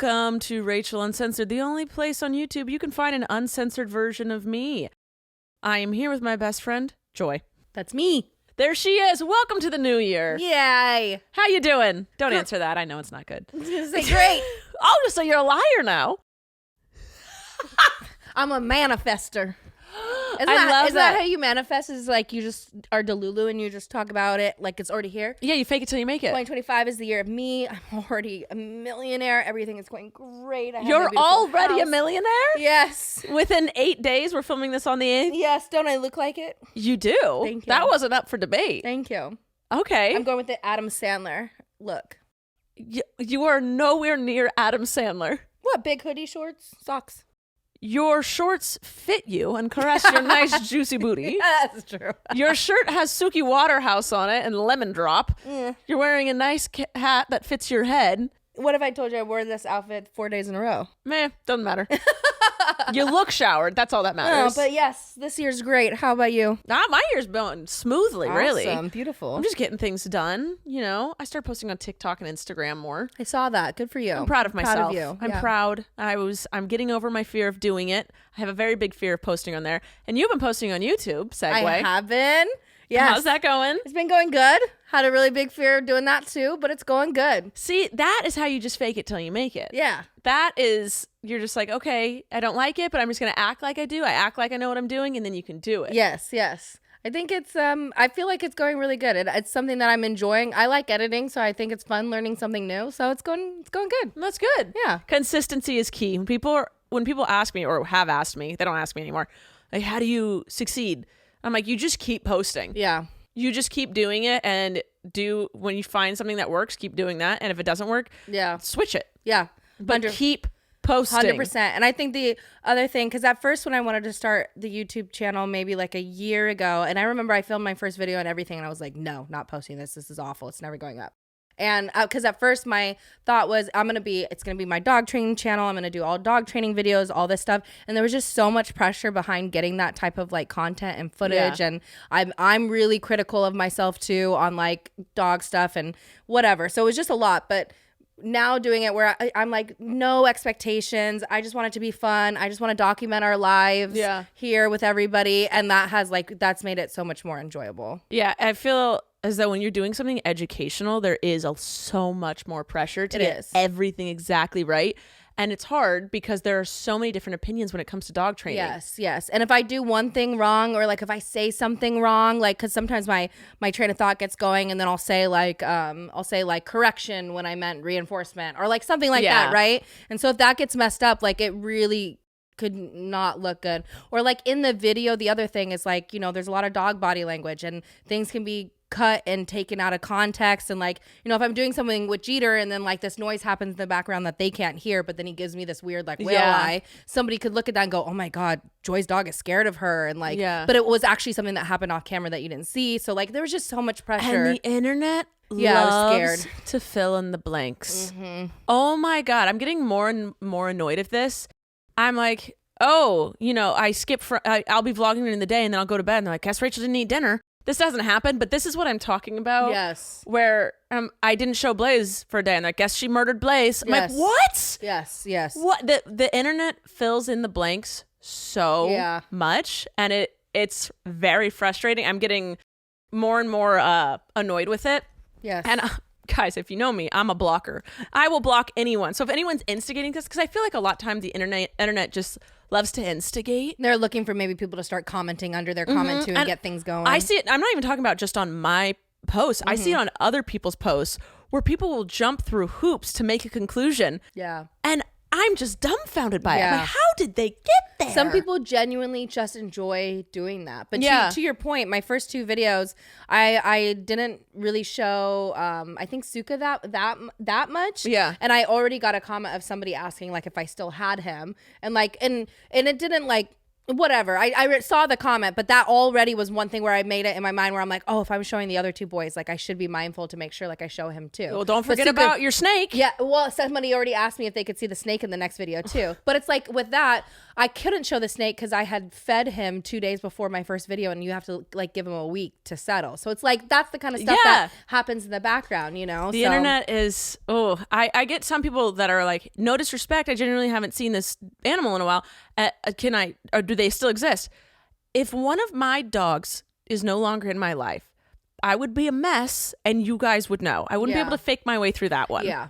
Welcome to Rachel Uncensored, the only place on YouTube you can find an uncensored version of me. I am here with my best friend, Joy. That's me. There she is. Welcome to the new year. Yay. How you doing? Don't answer that. I know it's not good. I was going to say, great. Oh, so you're a liar now. I'm a manifester. Isn't love that how you manifest? Is like you just are Delulu and you just talk about it like it's already here? Yeah, you fake it till you make it. 2025 is the year of me. I'm already a millionaire. Everything is going great. You're already a millionaire? Yes. Within 8 days, we're filming this on the 8th? Yes. Don't I look like it? You do. Thank you. That wasn't up for debate. Thank you. Okay. I'm going with the Adam Sandler look. You are nowhere near Adam Sandler. What? Big hoodie shorts? Socks? Your shorts fit you and caress your nice juicy booty. That's true. Your shirt has Suki Waterhouse on it and Lemon Drop. You're wearing a nice hat that fits your head. What if I told you I wore this outfit 4 days in a row? Meh, doesn't matter. You look showered. That's all that matters. Oh, but yes, this year's great. How about you? My year's going smoothly, really. Awesome. Beautiful. I'm just getting things done. You know, I started posting on TikTok and Instagram more. I saw that. Good for you. I'm proud of myself. Proud of you. I'm proud. I'm getting over my fear of doing it. I have a very big fear of posting on there. And you've been posting on YouTube, segue. I have been. Yes. How's that going? It's been going good. Had a really big fear of doing that too, but it's going good. See, that is how you just fake it till you make it. Yeah. That is, you're just like, okay, I don't like it, but I'm just going to act like I do. I act like I know what I'm doing, and then you can do it. Yes, yes. I think it's, I feel like it's going really good. It's something that I'm enjoying. I like editing, so I think it's fun learning something new. So it's going good. That's good. Yeah. Consistency is key. When people ask me or have asked me, they don't ask me anymore, like, how do you succeed? I'm like, you just keep posting. Yeah. You just keep doing it, and when you find something that works, keep doing that. And if it doesn't work, switch it. Yeah. But keep posting. 100%. And I think the other thing, because at first when I wanted to start the YouTube channel maybe like a year ago, and I remember I filmed my first video and everything, and I was like, no, not posting this. This is awful. It's never going up. And because at first my thought was it's going to be my dog training channel. I'm going to do all dog training videos, all this stuff. And there was just so much pressure behind getting that type of like content and footage. Yeah. And I'm really critical of myself too on like dog stuff and whatever. So it was just a lot. But now doing it where I'm like, no expectations. I just want it to be fun. I just want to document our lives here with everybody. And that's made it so much more enjoyable. Yeah. I feel as though when you're doing something educational, there is so much more pressure to get everything exactly right. And it's hard because there are so many different opinions when it comes to dog training. Yes, yes. And if I do one thing wrong, or like if I say something wrong, like because sometimes my train of thought gets going, and then I'll say like correction when I meant reinforcement, or like something like that, right? And so if that gets messed up, like it really could not look good. Or like in the video, the other thing is like, you know, there's a lot of dog body language, and things can be cut and taken out of context. And like, you know, if I'm doing something with Jeter and then like this noise happens in the background that they can't hear, but then he gives me this weird like whale eye, somebody could look at that and go, oh my God, Joy's dog is scared of her. And like, but it was actually something that happened off camera that you didn't see. So like there was just so much pressure. And the internet loves to fill in the blanks. Oh my God. I'm getting more and more annoyed at this. I'm like, oh, you know, I'll be vlogging during the day and then I'll go to bed and they're like, guess Rachel didn't eat dinner. This doesn't happen, but this is what I'm talking about. Yes. Where I didn't show Blaze for a day, and I guess she murdered Blaze. I'm like, what? Yes, yes. What? The internet fills in the blanks so much, and it's very frustrating. I'm getting more and more annoyed with it. Yes. And guys, if you know me, I'm a blocker. I will block anyone. So if anyone's instigating this, because I feel like a lot of times the internet just loves to instigate. They're looking for maybe people to start commenting under their comment too and get things going. I see it. I'm not even talking about just on my posts. I see it on other people's posts where people will jump through hoops to make a conclusion. Yeah. And I'm just dumbfounded by it. I'm like, how did they get there? Some people genuinely just enjoy doing that. But to your point, my first 2 videos, I didn't really show, I think Suka that much. Yeah. And I already got a comment of somebody asking like if I still had him, and like, and it didn't like whatever. I saw the comment, but that already was one thing where I made it in my mind where I'm like, oh, if I was showing the other two boys, like I should be mindful to make sure like I show him too. Well, don't forget about your snake. Yeah. Well, somebody already asked me if they could see the snake in the next video too. But it's like with that, I couldn't show the snake because I had fed him 2 days before my first video, and you have to like give him a week to settle. So it's like that's the kind of stuff that happens in the background, you know. The internet is I get some people that are like, no disrespect, I genuinely haven't seen this animal in a while. Can I, or do they still exist? If one of my dogs is no longer in my life, I would be a mess, and you guys would know. I wouldn't be able to fake my way through that one. Yeah.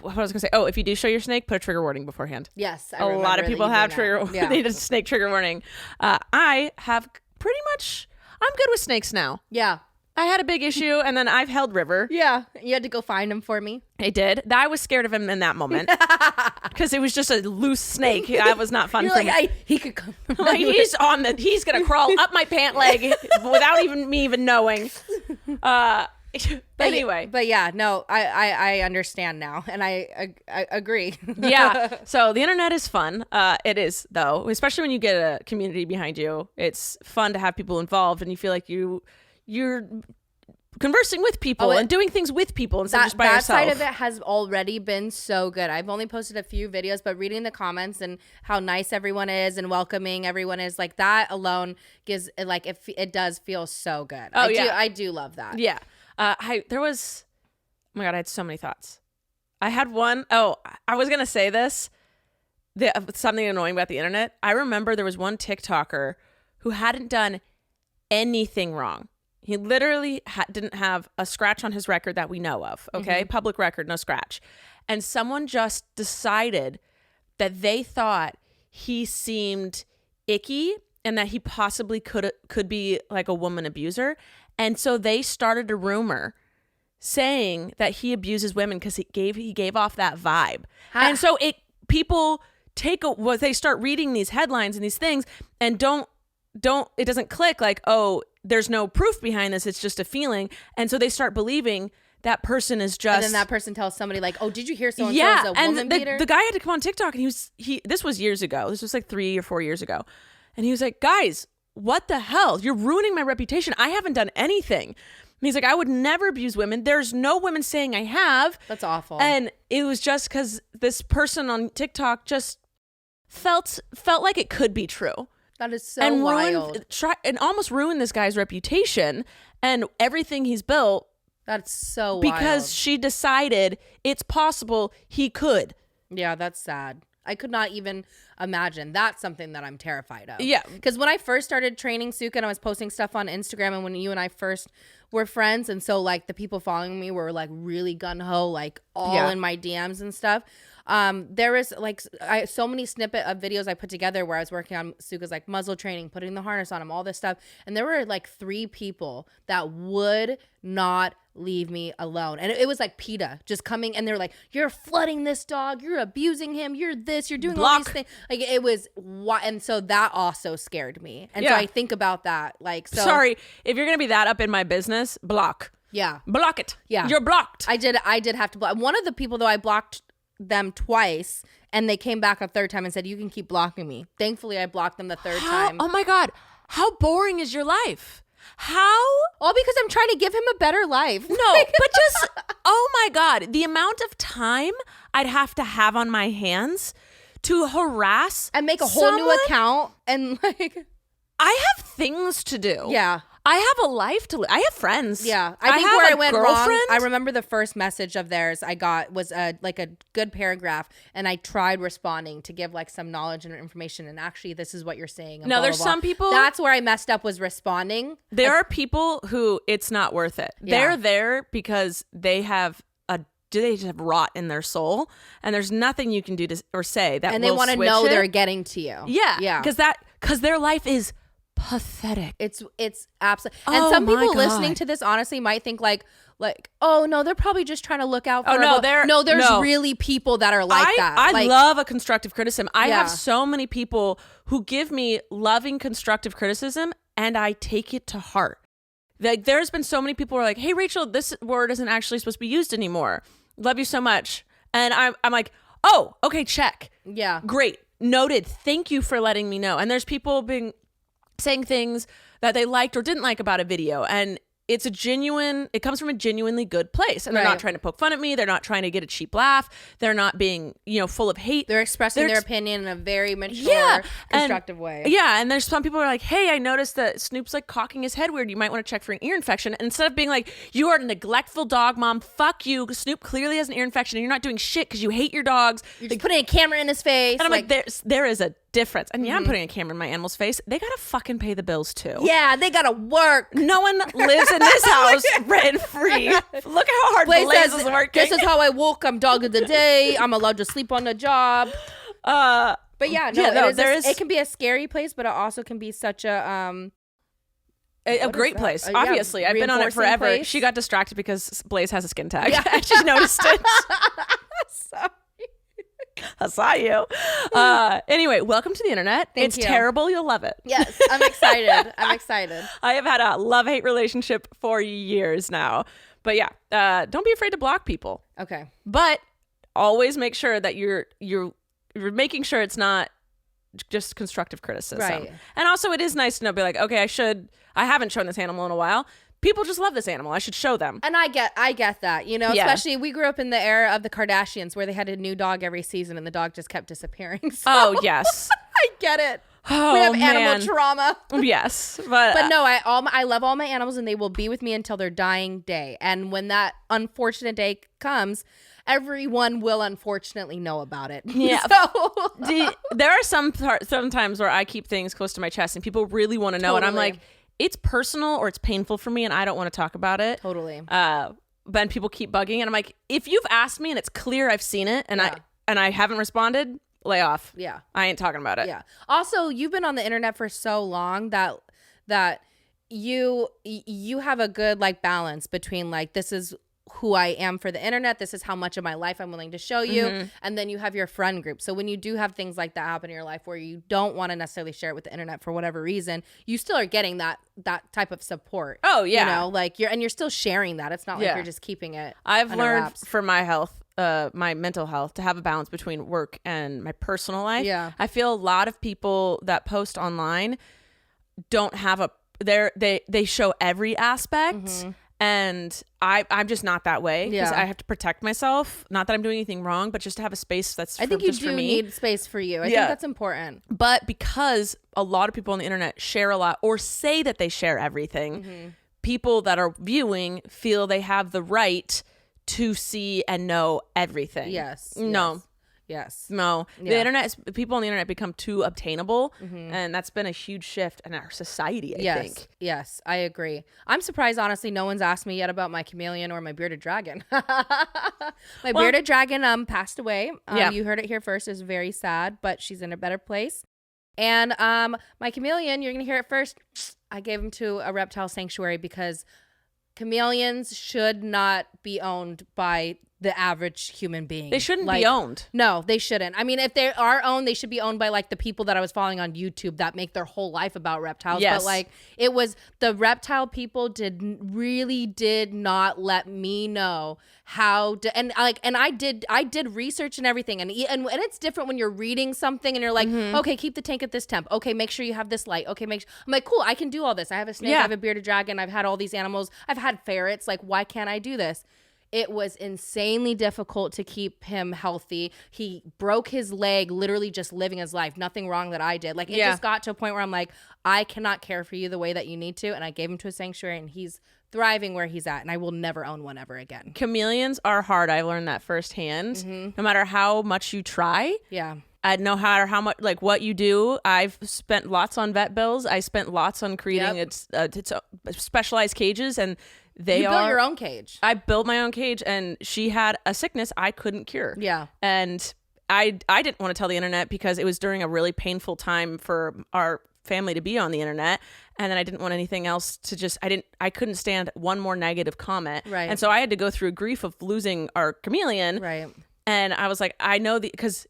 What I was gonna say? Oh, if you do show your snake, put a trigger warning beforehand. Yes, a lot of people have trigger. They need a snake trigger warning. I have pretty much. I'm good with snakes now. Yeah. I had a big issue, and then I've held River. Yeah, you had to go find him for me. I did. I was scared of him in that moment because it was just a loose snake. That was not fun for me. He could come. Like, he's gonna crawl up my pant leg without me even knowing. Anyway, but yeah, no, I understand now, and I agree. Yeah. So the internet is fun. It is though, especially when you get a community behind you. It's fun to have people involved, and you feel like you're conversing with people and doing things with people instead of just by yourself. That side of it has already been so good. I've only posted a few videos, but reading the comments and how nice everyone is and welcoming everyone is, like that alone gives like it does feel so good. I do love that. Yeah. There was, oh my God, I had so many thoughts. I had one. Oh, I was going to say this. Something annoying about the internet. I remember there was one TikToker who hadn't done anything wrong. He literally didn't have a scratch on his record that we know of. Okay. Mm-hmm. Public record, no scratch. And someone just decided that they thought he seemed icky and that he possibly could be like a woman abuser. And so they started a rumor saying that he abuses women because he gave off that vibe. And so people they start reading these headlines and these things and it doesn't click like, oh, there's no proof behind this. It's just a feeling. And so they start believing that person is just. And then that person tells somebody like, oh, did you hear so-and-so is a woman beater? The guy had to come on TikTok and this was years ago. This was like 3 or 4 years ago. And he was like, guys, what the hell? You're ruining my reputation. I haven't done anything. And he's like, I would never abuse women. There's no women saying I have. That's awful. And it was just because this person on TikTok just felt like it could be true. That is so wild. And almost ruined this guy's reputation and everything he's built. That's so because wild. She decided it's possible he could. Yeah, that's sad. I could not even imagine. That's something that I'm terrified of. Yeah. Because when I first started training Suka and I was posting stuff on Instagram, and when you and I first were friends, and so like the people following me were like really gung-ho, like all in my DMs and stuff. There was like so many snippet of videos I put together where I was working on Suka's like muzzle training, putting the harness on him, all this stuff. And there were like 3 people that would not leave me alone. And it was like PETA just coming, and they're like, you're flooding this dog, you're abusing him, you're this, you're doing all these things. Like it was, and so that also scared me. And so I think about that. Like, so sorry, if you're gonna be that up in my business, block. Yeah. Block it. Yeah. You're blocked. I did have to block. One of the people though, I blocked them twice, and they came back a third time and said, you can keep blocking me. Thankfully I blocked them the third time. Oh my God, how boring is your life? How? All because I'm trying to give him a better life. No, but just oh my God, the amount of time I'd have to have on my hands to harass and make a whole new account, and like I have things to do. Yeah. I have a life to live. I have friends. Yeah. I think where I went wrong, I remember the first message of theirs I got was like a good paragraph, and I tried responding to give like some knowledge and information, and actually this is what you're saying. No, there's some people. That's where I messed up, was responding. There are people who it's not worth it. Yeah. They're there because they just have rot in their soul, and there's nothing you can do or say that, and they want to know they're getting to you. Yeah. Yeah. Because their life is pathetic. It's absolutely. And some people listening to this honestly might think like, oh no, they're probably just trying to look out for. There's really people that are like that. I love a constructive criticism. I have so many people who give me loving constructive criticism, and I take it to heart. Like there's been so many people who are like, hey Rachel, this word isn't actually supposed to be used anymore. Love you so much. And I'm like, oh, okay, check. Yeah. Great. noted. Thank you for letting me know. And there's people saying things that they liked or didn't like about a video. And it comes from a genuinely good place. And they're not trying to poke fun at me. They're not trying to get a cheap laugh. They're not being, full of hate. They're expressing their opinion in a very mature, constructive way. Yeah. And there's some people who are like, hey, I noticed that Snoop's like cocking his head weird. You might want to check for an ear infection. And instead of being like, you are a neglectful dog mom. Fuck you. Snoop clearly has an ear infection and you're not doing shit because you hate your dogs. You're just putting a camera in his face. And I'm like there is a difference. And I'm putting a camera in my animal's face. They gotta fucking pay the bills too. Yeah, they gotta work. No one lives in this house rent free. Look how hard Blaze is working. This is how I woke. I'm dog of the day. I'm allowed to sleep on the job. But it can be a scary place, but it also can be such a great place. Obviously, I've been on it forever. Place. She got distracted because Blaze has a skin tag. Yeah. She noticed it. Sorry. I saw you. Anyway, welcome to the internet. It's terrible. You'll love it. Yes, I'm excited. I have had a love-hate relationship for years now. But yeah, don't be afraid to block people. Okay. But always make sure that you're making sure it's not just constructive criticism. Right. And also it is nice to know, be like, okay, I haven't shown this animal in a while. People just love this animal. I should show them. And I get that, especially we grew up in the era of the Kardashians where they had a new dog every season and the dog just kept disappearing. So oh, yes. I get it. Oh, we have animal trauma. Yes. But no, I love all my animals and they will be with me until their dying day. And when that unfortunate day comes, everyone will unfortunately know about it. Yeah. There are sometimes where I keep things close to my chest and people really want to know. Totally. And I'm like, it's personal or it's painful for me and I don't want to talk about it. Totally. Then people keep bugging and I'm like, if you've asked me and it's clear I've seen it and I haven't responded, lay off. Yeah. I ain't talking about it. Yeah. Also, you've been on the internet for so long that you have a good balance between this is who I am for the internet. This is how much of my life I'm willing to show you. Mm-hmm. And then you have your friend group. So when you do have things like that happen in your life where you don't want to necessarily share it with the internet for whatever reason, you still are getting that type of support. Oh yeah. You're still sharing that. It's not like you're just keeping it. I've learned wraps. For my health, my mental health, to have a balance between work and my personal life. Yeah. I feel a lot of people that post online don't have they show every aspect. Mm-hmm. And I'm just not that way because I have to protect myself. Not that I'm doing anything wrong, but just to have a space that's I think you just do for me. Need space for you. I think that's important. But because a lot of people on the internet share a lot or say that they share everything, mm-hmm. people that are viewing feel they have the right to see and know everything. Yes. No. Yes. No. Yeah. People on the internet become too obtainable, mm-hmm. and that's been a huge shift in our society, I think. Yes, I agree. I'm surprised, honestly, no one's asked me yet about my chameleon or my bearded dragon. Bearded dragon passed away. You heard it here first. It's very sad, but she's in a better place. And my chameleon, you're going to hear it first. I gave him to a reptile sanctuary because chameleons should not be owned by the average human being. They shouldn't be owned. No, they shouldn't. I mean, if they are owned, they should be owned by the people that I was following on YouTube that make their whole life about reptiles. Yes. But it was the reptile people did not let me know how to, and I did research and everything, and it's different when you're reading something and you're like, mm-hmm. okay, keep the tank at this temp. Okay, make sure you have this light. Okay, I'm like, cool, I can do all this. I have a snake. I have a bearded dragon. I've had all these animals. I've had ferrets. Why can't I do this? It was insanely difficult to keep him healthy. He broke his leg literally just living his life. Nothing wrong that I did. It just got to a point where I'm like, I cannot care for you the way that you need to. And I gave him to a sanctuary and he's thriving where he's at. And I will never own one ever again. Chameleons are hard. I learned that firsthand. Mm-hmm. No matter how much you try. Yeah. I know how much, what you do. I've spent lots on vet bills. I spent lots on creating its specialized cages, and you built your own cage. I built my own cage, and she had a sickness I couldn't cure. Yeah. And I didn't want to tell the internet because it was during a really painful time for our family to be on the internet, and then I didn't want anything else to I couldn't stand one more negative comment. Right. And so I had to go through a grief of losing our chameleon. Right. And I was like, I know because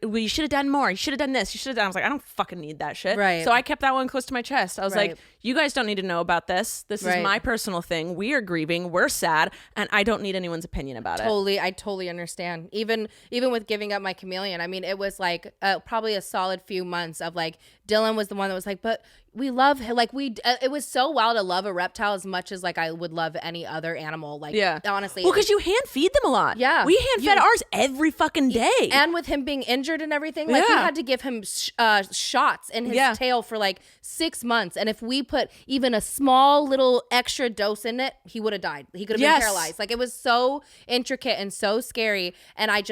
you should have done more. You should have done this. You should have done. I was like, I don't fucking need that shit. Right. So I kept that one close to my chest. I was like, you guys don't need to know about this. This is my personal thing. We are grieving. We're sad. And I don't need anyone's opinion about it. I totally understand. Even with giving up my chameleon, I mean, it was like probably a solid few months of like, Dylan was the one that was like, but we love him. Like it was so wild to love a reptile as much as like I would love any other animal. Like, honestly. Well, because you hand feed them a lot. Yeah. We hand fed ours every fucking day. And with him being injured and everything, like we had to give him shots in his tail for like 6 months. And if we put even a small little extra dose in it, he would have died. He could have been paralyzed. Like it was so intricate and so scary. And I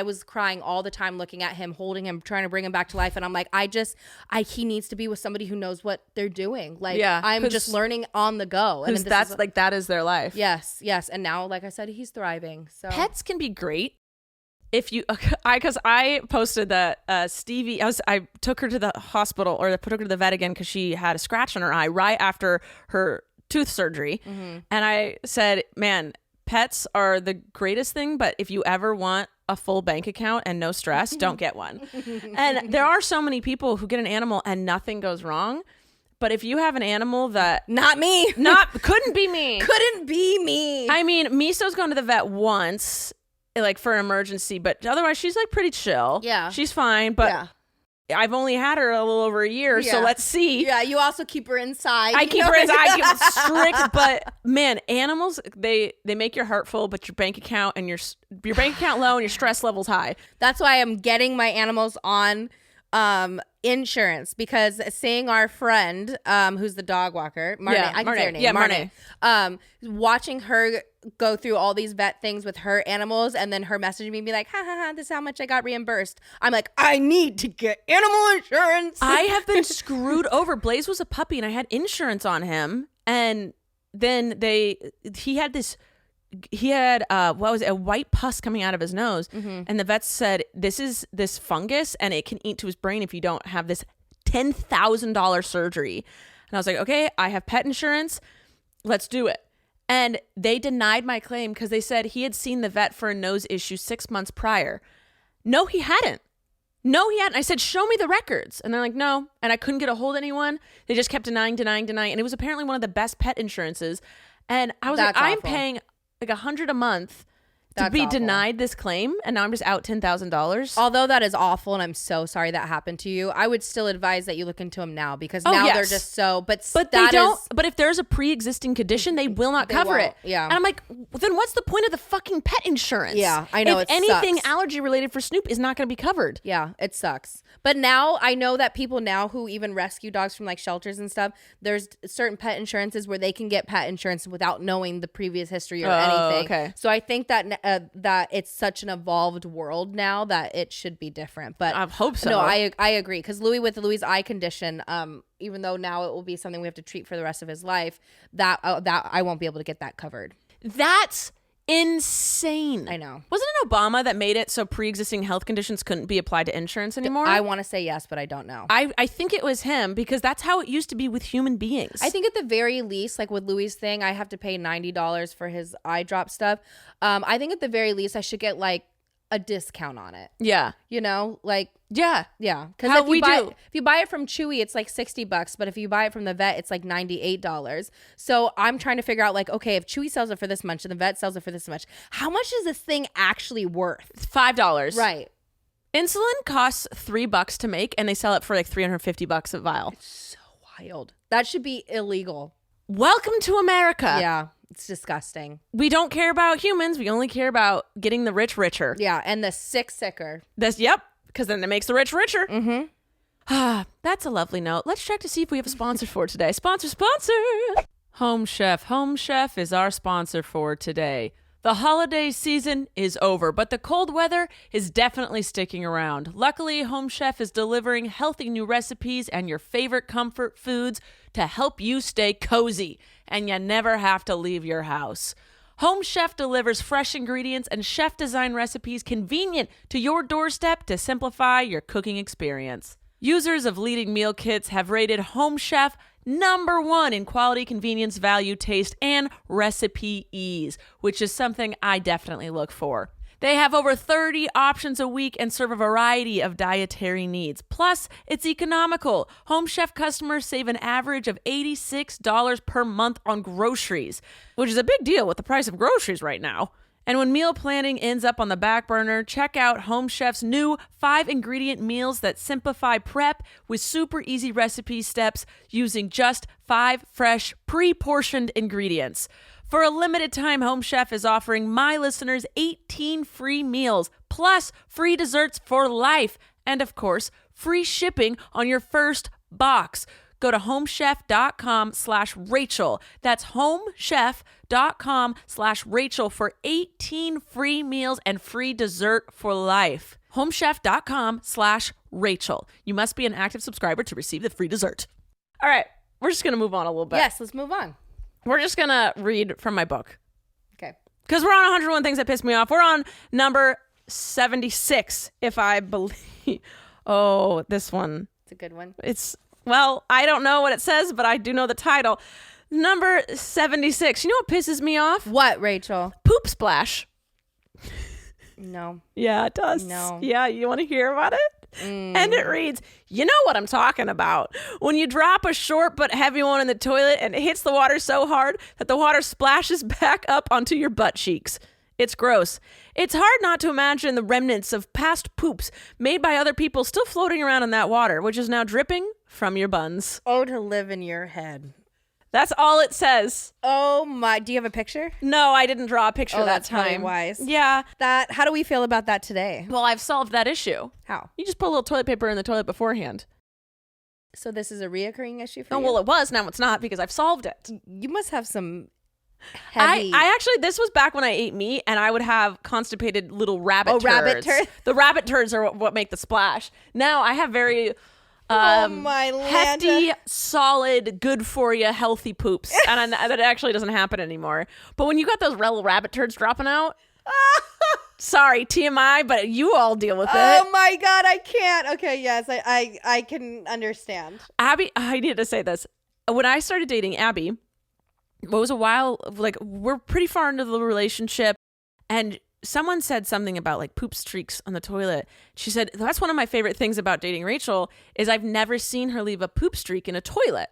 was crying all the time looking at him, holding him, trying to bring him back to life. And I'm like, he needs to be with somebody who knows what they're doing. Like I'm just learning on the go. And that is their life. Yes. And now, like I said, he's thriving. So pets can be great. If you, because I posted that Stevie, I took her to the hospital or took her to the vet again because she had a scratch on her eye right after her tooth surgery. Mm-hmm. And I said, man, pets are the greatest thing, but if you ever want a full bank account and no stress, don't get one. And there are so many people who get an animal and nothing goes wrong. But if you have an animal that... Couldn't be me. I mean, Miso's gone to the vet once, like for an emergency, but otherwise she's like pretty chill. Yeah. She's fine, but I've only had her a little over a year, so let's see. Yeah, you also keep her inside. I keep her inside. I keep it strict, but man, animals, they make your heart full, but your bank account and your bank account low and your stress levels high. That's why I'm getting my animals on insurance, because seeing our friend who's the dog walker, Marnie, I can say her name, Marnie. Watching her go through all these vet things with her animals, and then her messaging me and be like, this is how much I got reimbursed. I'm like, I need to get animal insurance. I have been screwed over. Blaze was a puppy and I had insurance on him, and then he had a white pus coming out of his nose. Mm-hmm. And the vets said, this is this fungus and it can eat to his brain if you don't have this $10,000 surgery. And I was like, okay, I have pet insurance. Let's do it. And they denied my claim because they said he had seen the vet for a nose issue 6 months prior. No, he hadn't. I said, show me the records. And they're like, no. And I couldn't get a hold of anyone. They just kept denying. And it was apparently one of the best pet insurances. And I was That's like, awful. I'm paying like $100 a month to be awful. denied this claim, and now I'm just out $10,000. Although that is awful, and I'm so sorry that happened to you, I would still advise that you look into them now, because they're just so. But they don't. But if there's a pre-existing condition, they will not cover it. Yeah. And I'm like, then what's the point of the fucking pet insurance? Yeah, I know. If anything allergy related for Snoop is not going to be covered. Yeah, it sucks. But now I know that people now who even rescue dogs from like shelters and stuff, there's certain pet insurances where they can get pet insurance without knowing the previous history or anything. Okay. So I think that that it's such an evolved world now that it should be different. But I hope so. No, I agree, because with Louis' eye condition, even though now it will be something we have to treat for the rest of his life, that I won't be able to get that covered. That's insane. I know. Wasn't it Obama that made it so pre-existing health conditions couldn't be applied to insurance anymore? I want to say yes, but I don't know. I think it was him, because that's how it used to be with human beings. I think at the very least, like with Louis' thing, I have to pay $90 for his eye drop stuff. I think at the very least I should get like a discount on it. Yeah. You know, like yeah. Because if you buy it from Chewy, it's like $60, but if you buy it from the vet, it's like $98. So I'm trying to figure out, like, okay, if Chewy sells it for this much and the vet sells it for this much, how much is this thing actually worth? $5. Right. Insulin costs $3 to make, and they sell it for like $350 a vial. It's so wild. That should be illegal. Welcome to America. Yeah. It's disgusting. We don't care about humans. We only care about getting the rich richer. Yeah, and the sick sicker. Yep, because then it makes the rich richer. Mm-hmm. That's a lovely note. Let's check to see if we have a sponsor for today. Sponsor. Home Chef. Home Chef is our sponsor for today. The holiday season is over, but the cold weather is definitely sticking around. Luckily, Home Chef is delivering healthy new recipes and your favorite comfort foods to help you stay cozy, and you never have to leave your house. Home Chef delivers fresh ingredients and chef-designed recipes convenient to your doorstep to simplify your cooking experience. Users of leading meal kits have rated Home Chef #1 in quality, convenience, value, taste, and recipe ease, which is something I definitely look for. They have over 30 options a week and serve a variety of dietary needs. Plus, it's economical. Home Chef customers save an average of $86 per month on groceries, which is a big deal with the price of groceries right now. And when meal planning ends up on the back burner, check out Home Chef's new 5-ingredient meals that simplify prep with super easy recipe steps using just 5 fresh, pre-portioned ingredients. For a limited time, Home Chef is offering my listeners 18 free meals, plus free desserts for life, and of course, free shipping on your first box. Go to homechef.com/Rachel. That's homechef.com/Rachel for 18 free meals and free dessert for life. Homechef.com/Rachel. You must be an active subscriber to receive the free dessert. All right, we're just going to move on a little bit. Yes, let's move on. We're just going to read from my book. Okay. Because we're on 101 Things That Piss Me Off. We're on number 76, if I believe. Oh, this one. It's a good one. Well, I don't know what it says, but I do know the title. Number 76. You know what pisses me off? What, Rachel? Poop splash. No. Yeah, it does. No. Yeah, you want to hear about it? And it reads, you know what I'm talking about. When you drop a short but heavy one in the toilet and it hits the water so hard that the water splashes back up onto your butt cheeks. It's gross. It's hard not to imagine the remnants of past poops made by other people still floating around in that water, which is now dripping from your buns. Oh, to live in your head. That's all it says. Oh my, do you have a picture? No, I didn't draw a picture that that's time. really wise. Yeah. How do we feel about that today? Well, I've solved that issue. How? You just put a little toilet paper in the toilet beforehand. So this is a reoccurring issue for you? Well, it was. Now it's not because I've solved it. You must have some heavy... I actually, this was back when I ate meat and I would have constipated little rabbit turds. Rabbit turds. The rabbit turds are what make the splash. Now I have very... my hefty, solid, good for you, healthy poops, and that actually doesn't happen anymore. But when you got those little rabbit turds dropping out, sorry TMI, but you all deal with it. Oh my god, I can't. Okay, yes, I can understand. Abby, I need to say this. When I started dating Abby, it was a while. Like we're pretty far into the relationship, and someone said something about like poop streaks on the toilet. She said, that's one of my favorite things about dating Rachel is I've never seen her leave a poop streak in a toilet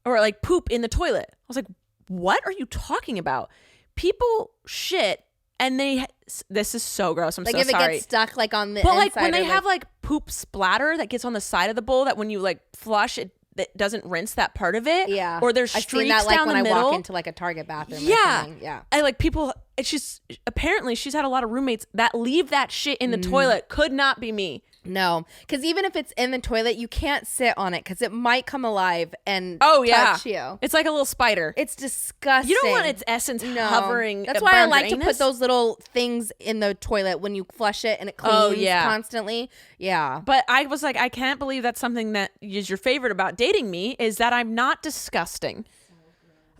or like poop in the toilet. I was like, what are you talking about? People shit and this is so gross. I'm like so if sorry. It gets stuck like on the but inside. Like when they have like poop splatter that gets on the side of the bowl that when you like flush it, that doesn't rinse that part of it. Yeah. Or there's streaks I've seen that, like, down the when middle. I walk into like a Target bathroom. Yeah. Or something. Yeah. I like people. Apparently she's had a lot of roommates that leave that shit in the toilet. Could not be me. No, because even if it's in the toilet, you can't sit on it because it might come alive and touch you. It's like a little spider. It's disgusting. You don't want its essence hovering. That's why I like to put those little things in the toilet when you flush it and it cleans constantly. Yeah. But I was like, I can't believe that's something that is your favorite about dating me is that I'm not disgusting.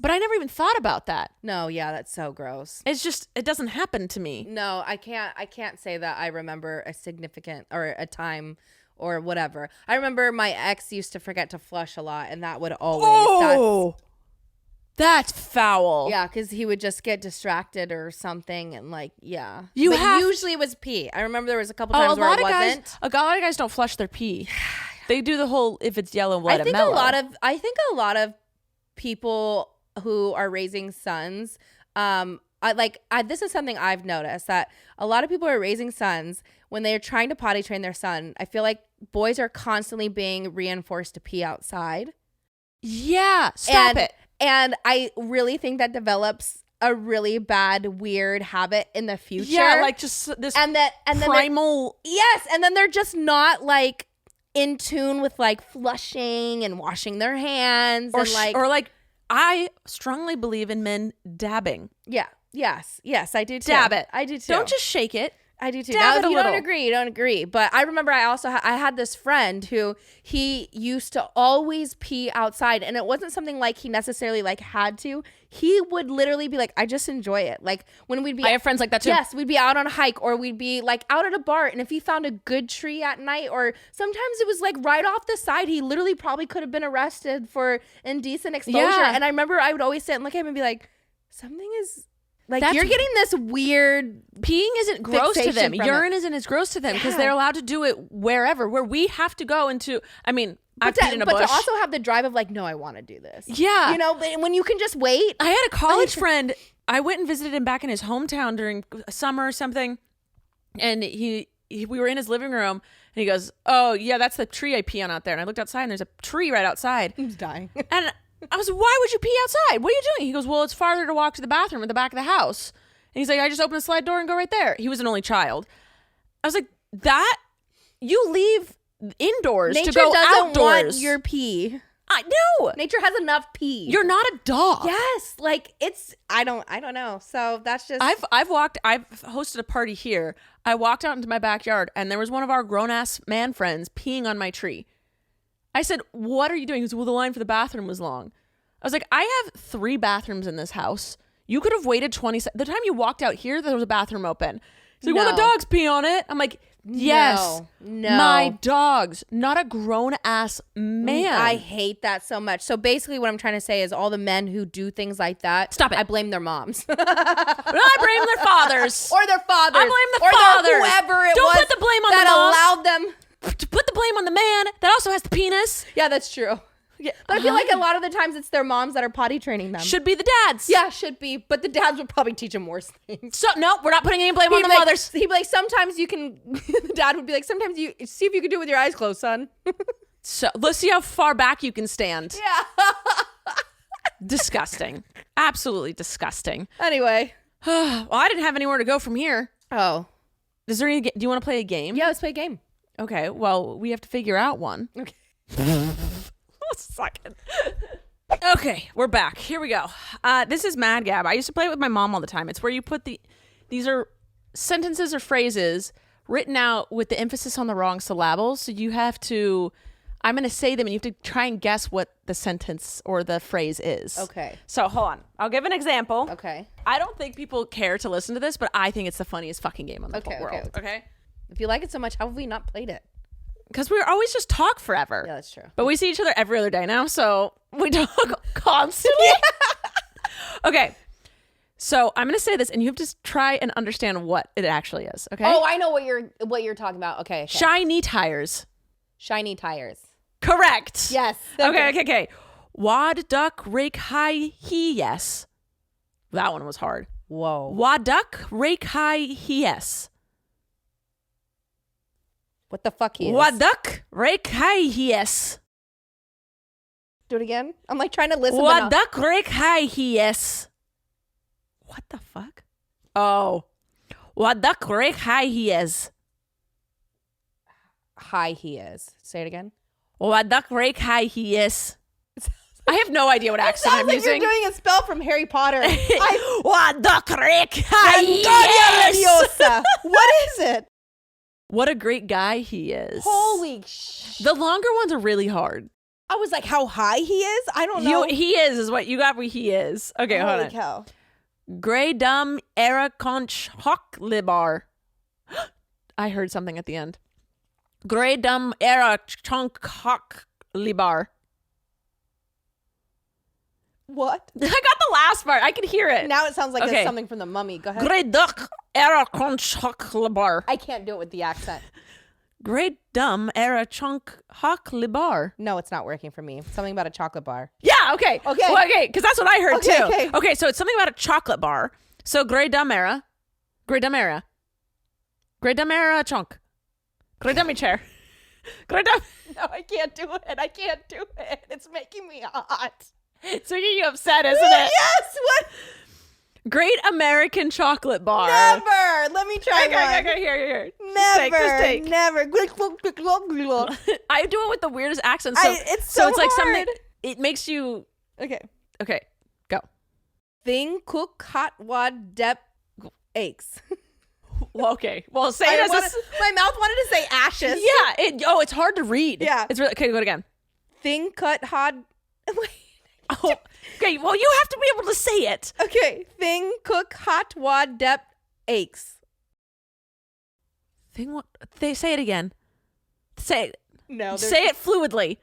But I never even thought about that. No, yeah, that's so gross. It's just, it doesn't happen to me. No, I can't say that I remember a significant or a time or whatever. I remember my ex used to forget to flush a lot and that would always... Oh! That's foul. Yeah, because he would just get distracted or something and like, yeah. Usually it was pee. I remember there was a couple times where it wasn't. A lot of guys don't flush their pee. They do the whole, if it's yellow, let it mellow. I think a lot of people who are raising sons, this is something I've noticed that a lot of people are raising sons when they're trying to potty train their son. I feel like boys are constantly being reinforced to pee outside. Yeah, stop it. And I really think that develops a really bad, weird habit in the future. Yeah, like just this primal. Yes, and then they're just not like in tune with like flushing and washing their hands or like. I strongly believe in men dabbing. Yeah. Yes, I do too. Dab it. I do too. Don't just shake it. I do too. Dab it a you little. don't agree. But I remember I had this friend who he used to always pee outside, and it wasn't something like he necessarily like had to. He would literally be like, I just enjoy it. Like when we'd be, I have friends like that too. Yes, we'd be out on a hike or we'd be like out at a bar, and if he found a good tree at night, or sometimes it was like right off the side, he literally probably could have been arrested for indecent exposure. Yeah. And I remember I would always sit and look at him and be like, something is Like, you're getting this weird peeing isn't gross to them. Urine it. isn't as gross to them because they're allowed to do it wherever. Where we have to go into. I mean, I've peed in a bush. But to also have the drive of like, no, I want to do this. Yeah, you know, but when you can just wait. I had a college friend. I went and visited him back in his hometown during summer or something, and we were in his living room, and he goes, "Oh yeah, that's the tree I pee on out there." And I looked outside, and there's a tree right outside. He's dying. And I was, "Why would you pee outside? What are you doing?" He goes, "Well, it's farther to walk to the bathroom at the back of the house." And he's like, "I just open the slide door and go right there." He was an only child. I was like, "That you leave indoors to go outdoors. Nature doesn't want your pee. I know. Nature has enough pee. You're not a dog." Yes, like it's. I don't know. So that's just. I've hosted a party here. I walked out into my backyard and there was one of our grown ass man friends peeing on my tree. I said, "What are you doing?" He goes, "Well, the line for the bathroom was long." I was like, "I have 3 bathrooms in this house. You could have waited 20 seconds. The time you walked out here, there was a bathroom open." He's like, "Well, the dogs pee on it." I'm like, "Yes, no, my dogs, not a grown ass man." I hate that so much. So basically what I'm trying to say is all the men who do things like that, stop it. I blame their moms. No, I blame their fathers. Or their fathers. I blame the fathers. Whoever it Don't was put the blame on that the moms. allowed them. To put the blame on the man that also has the penis. Yeah, that's true. Yeah. But I feel like a lot of the times it's their moms that are potty training them. Should be the dads. Yeah, should be. But the dads would probably teach them worse things. So no, we're not putting any blame on the mothers. He'd be like, sometimes you can. The dad would be like, sometimes you see if you can do it with your eyes closed, son. So let's see how far back you can stand. Yeah. Disgusting. Absolutely disgusting. Anyway. Well, I didn't have anywhere to go from here. Oh. Is there any? Do you want to play a game? Yeah, let's play a game. Okay. Well, we have to figure out one. Okay. Second. Okay, we're back. Here we go. This is Mad Gab. I used to play it with my mom all the time. It's where you put these are sentences or phrases written out with the emphasis on the wrong syllables. So you have to, I'm going to say them and you have to try and guess what the sentence or the phrase is. Okay. So hold on. I'll give an example. Okay. I don't think people care to listen to this, but I think it's the funniest fucking game on the whole world. Okay. If you like it so much, how have we not played it? Because we always just talk forever. Yeah, that's true. But we see each other every other day now, so we talk constantly. Okay. So I'm going to say this, and you have to try and understand what it actually is, okay? Oh, I know what you're talking about. Okay. Shiny tires. Shiny tires. Correct. Yes. Okay. Wad, duck, rake, high, he, yes. That one was hard. Whoa. Wad, duck, rake, high, he, yes. What the fuck he is? Waduck, rake, high, yes. Do it again. I'm like trying to listen. Waduck, rake, high, yes. What the fuck? Oh. Waduck, rake, high, yes. High he is. Say it again. Waduck, rake, high, yes. I have no idea what accent I'm using. You're doing a spell from Harry Potter. Waduck, rake, high, yes. What is it? What a great guy he is. Holy shit. The longer ones are really hard. I was like, how high he is? I don't know. He is what you got. He is. Okay, hold on. Holy cow. Grey dumb era conch hock libar. I heard something at the end. Grey dumb era chunk hock libar. What? I got the last part. I can hear it. Now it sounds like it's something from the Mummy. Go ahead. Grey duck era conch hock libar. I can't do it with the accent. Grey dumb era chunk hock libar. No, it's not working for me. Something about a chocolate bar. Yeah, okay. Okay. Well, okay, because that's what I heard too. Okay, so it's something about a chocolate bar. So grey dumb era. Grey dumb era. Grey dumb era chunk. Grey dummy chair. Grey dumb. No, I can't do it. I can't do it. It's making me hot. It's making you upset, isn't it? Yes. What? Great American chocolate bar. Never. Let me try one. Okay, here. Never. Just take. Never. I do it with the weirdest accent. It's so it's like hard. something. It makes you. Okay. Go. Thing cook hot wad dep aches. Well, okay. Well, say it as my mouth wanted to say ashes. Yeah. It's hard to read. Yeah. It's really okay. Go again. Thing cut hot. Oh, okay. Well, you have to be able to say it. Okay. Thing cook hot wad dep aches. Thing what? Say it again. Say it. No. Say it fluidly.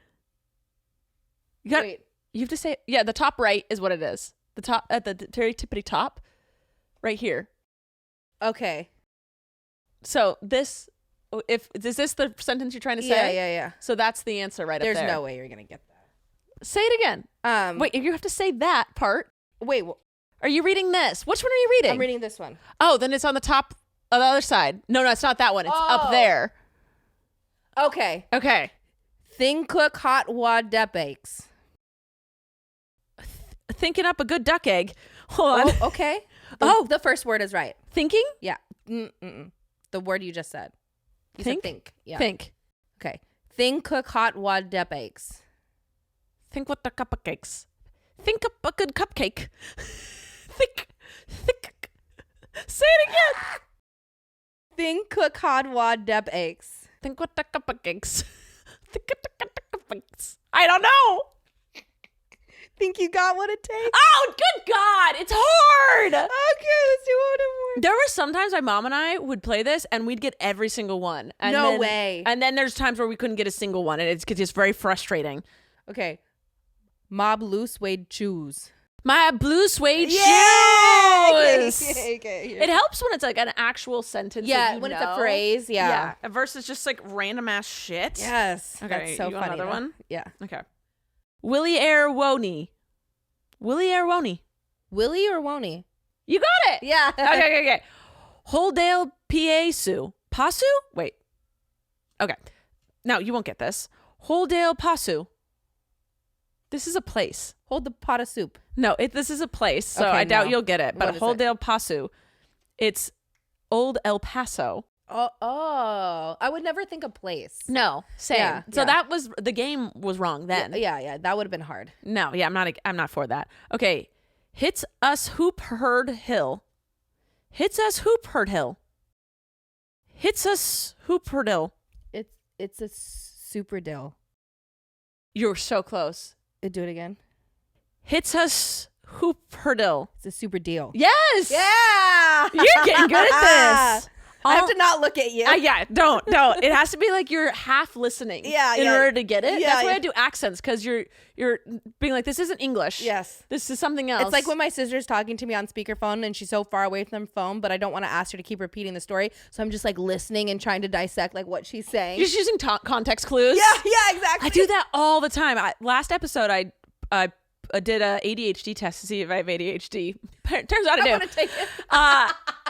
Wait. You have to say it. Yeah, the top right is what it is. The top at the very tippity top. right here. Okay. So is this the sentence you're trying to say? Yeah. So that's the answer right There's up there. no way you're going to get that. Say it again. Wait, you have to say that part. Wait. Are you reading this? Which one are you reading? I'm reading this one. Oh, then it's on the top of the other side. No, it's not that one. It's up there. Okay. Thing cook hot wad dep eggs. Thinking up a good duck egg. Hold on. Oh, okay. The first word is right. Thinking? Yeah. The word you just said. You said think. Yeah. Think. Okay. Thing cook hot wad dep eggs. Think what the cupcakes. Think up a good cupcake. Think. Say it again. Thing cook hot wad dep eggs. Think what the cupcakes. Think what the cupcakes. I don't know. Think you got what it takes? Oh, good God. It's hard. Okay, let's do one more. There were sometimes my mom and I would play this and we'd get every single one. And no way. And then there's times where we couldn't get a single one and it's just very frustrating. Okay. Mob blue suede shoes. My blue suede shoes. Okay. It helps when it's like an actual sentence. Yeah, when it's a phrase. Yeah. Versus just like random ass shit. Yes. Okay. That's so you want funny. another one? Yeah. Okay. Willie Air Woney. Willie Air Woney. Willie or Woney? You got it. Yeah. Okay. Holdale PA Sue. Pasu? Wait. Okay. Now you won't get this. Holdale Pasu. This is a place. Hold the pot of soup. No, this is a place, so Okay, I doubt no. you'll get it. But What is Holdale Pasu. It's Old El Paso. Oh. I would never think of place. No, same. Yeah, So yeah. that was the game was wrong then. Yeah. That would have been hard. No, yeah, I'm not for that. Okay. Hits us hoop herd hill. Hits us hoop herd hill. Hits us hoop herd hill. It's a super dill. You're so close. Do it again. Hits us hoop herd hill. It's a super deal. Yes. Yeah. You're getting good at this. I have to not look at you. Yeah, don't. It has to be like you're half listening. In order to get it. Yeah, That's why I do accents, because you're being like, this isn't English. Yes. This is something else. It's like when my sister's talking to me on speakerphone and she's so far away from the phone, but I don't want to ask her to keep repeating the story. So I'm just like listening and trying to dissect like what she's saying. You're just using context clues. Yeah, exactly. I do that all the time. Last episode, I did a ADHD test to see if I have ADHD. Turns out I do. I want to take it.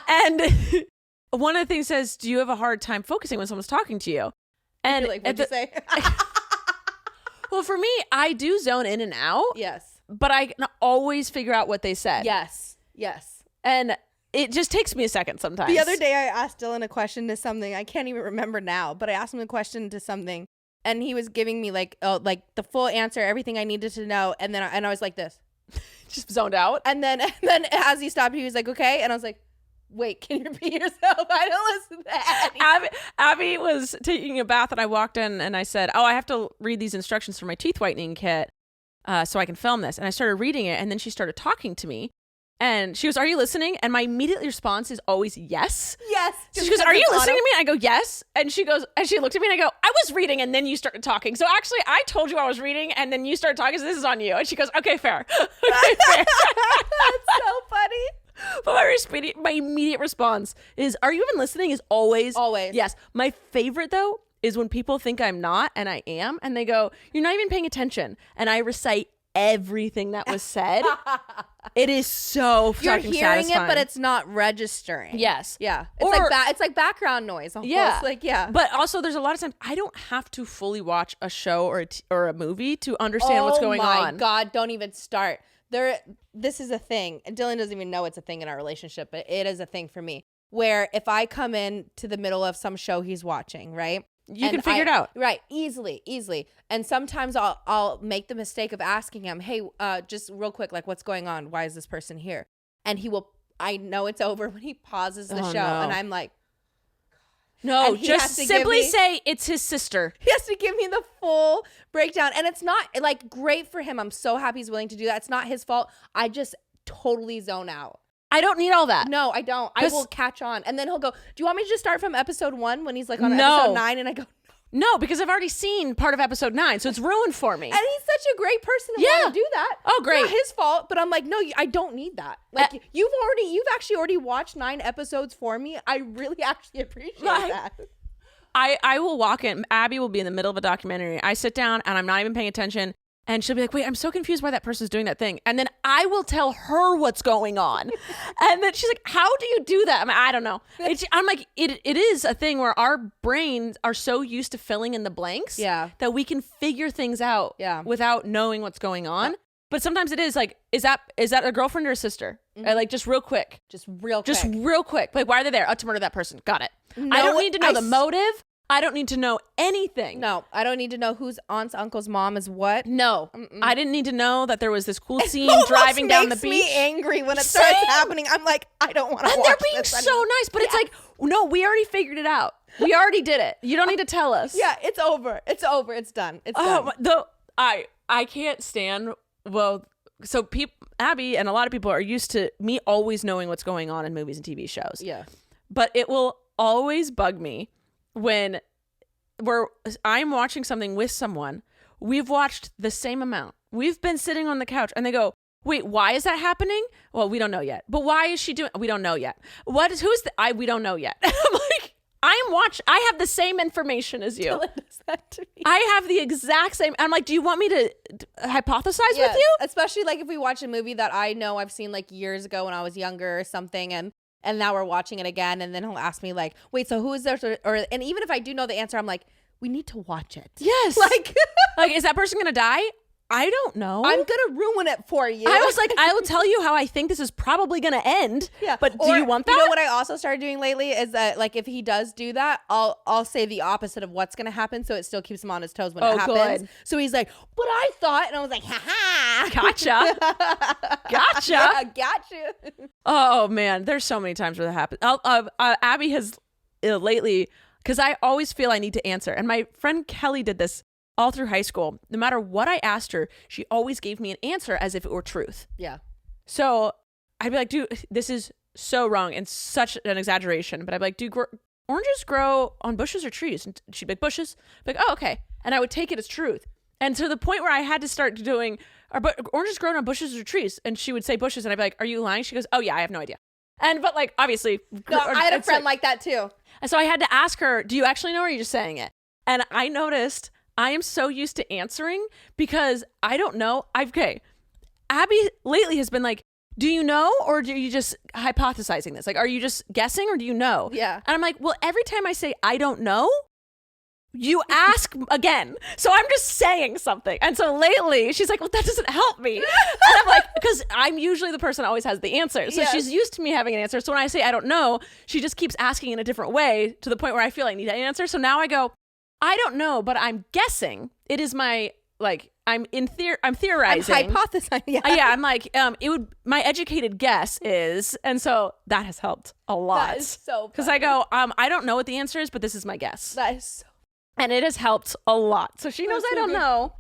And one of the things says, do you have a hard time focusing when someone's talking to you? And You're like, what'd you say? well, for me, I do zone in and out. Yes. But I can always figure out what they said. Yes. And it just takes me a second sometimes. The other day I asked Dylan a question to something. I can't even remember now, but I asked him a question to something and he was giving me like the full answer, everything I needed to know. And then I was like this. Just zoned out. And then as he stopped, he was like, okay. And I was like, wait, can you repeat yourself? I don't listen to that. Abby was taking a bath and I walked in and I said, I have to read these instructions for my teeth whitening kit so I can film this. And I started reading it and then she started talking to me and she goes, are you listening? And my immediate response is always yes. Yes. So she goes, are you listening to me? And I go, yes. And she goes, and she looked at me and I go, I was reading and then you started talking. So actually I told you I was reading and then you started talking. So this is on you. And she goes, okay, fair. Okay, fair. That's so funny. But my immediate response is, are you even listening? Is always yes. My favorite though is when people think I'm not and I am and they go, you're not even paying attention. And I recite everything that was said. It is so You're fucking hearing satisfying. it, but it's not registering. Yes. Yeah. It's like background noise. Almost. Yeah. Like, yeah. But also there's a lot of times I don't have to fully watch a show or a movie to understand what's going on. Oh my God, don't even start. This is a thing. And Dylan doesn't even know it's a thing in our relationship, but it is a thing for me. Where if I come in to the middle of some show he's watching, right? You can figure it out. Right. Easily. And sometimes I'll make the mistake of asking him, hey, just real quick, like what's going on? Why is this person here? And I know it's over when he pauses the show. No. And I'm like, no, just simply say it's his sister. He has to give me the full breakdown. And it's not like great for him. I'm so happy he's willing to do that. It's not his fault. I just totally zone out. I don't need all that. No, I don't. I will catch on. And then he'll go, do you want me to just start from episode 1 when he's like on episode 9? And I go, No, because I've already seen part of episode 9, so it's ruined for me. And he's such a great person to want to do that. Oh, great. It's not his fault, but I'm like, no, I don't need that. Like, you've actually already watched 9 episodes for me. I really actually appreciate that. I will walk in. Abby will be in the middle of a documentary. I sit down and I'm not even paying attention. And she'll be like, wait, I'm so confused why that person's doing that thing. And then I will tell her what's going on. And then she's like, how do you do that? I don't know. I'm like, it is a thing where our brains are so used to filling in the blanks that we can figure things out without knowing what's going on. But sometimes it is like, is that a girlfriend or a sister? Like, just real quick. Just real quick. Like, why are they there? Oh, to murder that person. Got it. No, I don't need to know the motive. I don't need to know anything. No, I don't need to know whose aunt's uncle's mom is what. No, I didn't need to know that there was this cool scene driving down the beach. It makes me angry when it starts happening. I'm like, I don't want to watch this. And they're being so nice, but it's like, no, we already figured it out. We already did it. You don't need to tell us. Yeah, it's over. It's over. It's done. It's done. I can't stand. Well, so Abby and a lot of people are used to me always knowing what's going on in movies and TV shows. Yeah, but it will always bug me when I'm watching something with someone, we've watched the same amount. We've been sitting on the couch and they go, wait, why is that happening? Well, we don't know yet. But why is she doing? We don't know yet. We don't know yet. I'm like, I have the same information as you. I have the exact same. I'm like, do you want me to hypothesize with you? Especially like if we watch a movie that I know I've seen like years ago when I was younger or something, and now we're watching it again, and then he'll ask me like, wait, so who is there? And even if I do know the answer, I'm like, we need to watch it. Yes. Like, is that person going to die? I don't know. I'm going to ruin it for you. I was like, I will tell you how I think this is probably going to end. Yeah. But do you want that? You know what I also started doing lately is that like if he does do that, I'll say the opposite of what's going to happen, so it still keeps him on his toes when it happens. Good. So he's like, but I thought, and I was like, ha-ha. Gotcha. Yeah, gotcha. Oh, man. There's so many times where that happens. Abby has lately, because I always feel I need to answer. And my friend Kelly did this all through high school. No matter what I asked her, she always gave me an answer as if it were truth. Yeah. So I'd be like, dude, this is so wrong and such an exaggeration. But I'd be like, dude, oranges grow on bushes or trees? And she'd be like, bushes. I'd be like, oh, okay. And I would take it as truth. And to the point where I had to start doing, oranges grow on bushes or trees? And she would say bushes. And I'd be like, are you lying? She goes, oh yeah, I have no idea. But like, obviously. No, I had a friend like that too. And so I had to ask her, do you actually know or are you just saying it? And I noticed I am so used to answering because I don't know. Abby lately has been like, do you know or are you just hypothesizing this? Like, are you just guessing or do you know? Yeah. And I'm like, well, every time I say I don't know, you ask again. So I'm just saying something. And so lately she's like, well, that doesn't help me. And I'm like, because I'm usually the person that always has the answer. So she's used to me having an answer. So when I say I don't know, she just keeps asking in a different way to the point where I feel I need an answer. So now I go, I don't know, but I'm guessing. It is my, like, I'm theorizing. I'm hypothesizing. Yeah. I'm like, my educated guess is, and so that has helped a lot. That is so funny. Because I go, I don't know what the answer is, but this is my guess. That is so and it has helped a lot. So she knows I don't know,